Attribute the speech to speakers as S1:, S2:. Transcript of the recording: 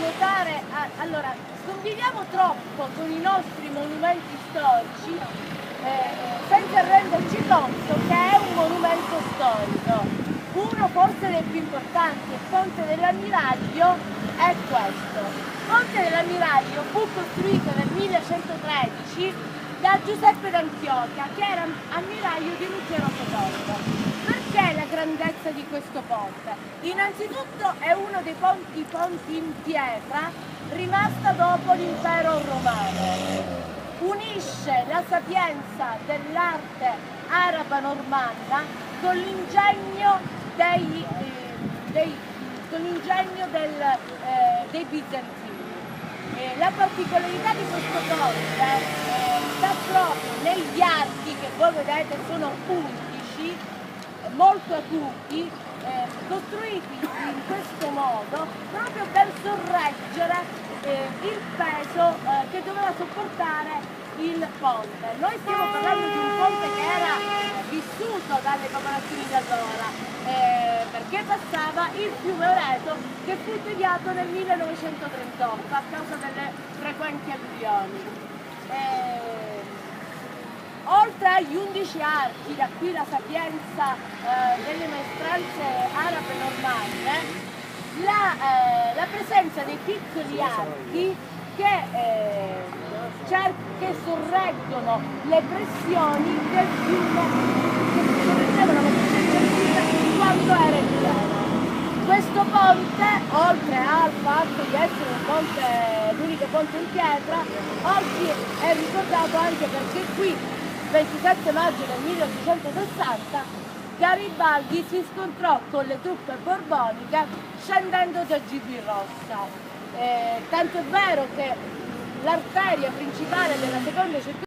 S1: notare, allora, sconviviamo troppo con i nostri monumenti storici senza renderci conto che è un monumento storico. Uno forse dei più importanti, il Ponte dell'Ammiraglio, è questo. Il Ponte dell'Ammiraglio fu costruito nel 1113 da Giuseppe d'Antiochia, che era ammiraglio di Ruggero Codogno. Perché la grandezza di questo ponte? Innanzitutto è uno dei ponti in pietra rimasta dopo l'impero romano. Unisce la sapienza dell'arte araba-normanna con l'ingegno dei bizantini. La particolarità di questo ponte sta proprio negli archi, che voi vedete sono 11, molto acuti, costruiti in questo modo proprio per sorreggere il peso che doveva sopportare il ponte. Noi stiamo parlando di un ponte che era vissuto dalle popolazioni di allora, perché passava il fiume Oreto, che fu deviato nel 1938 a causa delle frequenti alluvioni. Oltre agli 11 archi, da qui la sapienza delle maestranze arabe normanne, la presenza dei piccoli archi che sorreggono le pressioni del fiume, che sorreggevano le pressioni quando era in pieno. Questo ponte, oltre al fatto di essere un ponte, l'unico ponte in pietra, oggi è ricordato anche perché qui, 27 maggio del 1860, Garibaldi si scontrò con le truppe borboniche scendendo da Gibilrossa. Tanto è vero che l'arteria principale della seconda circolazione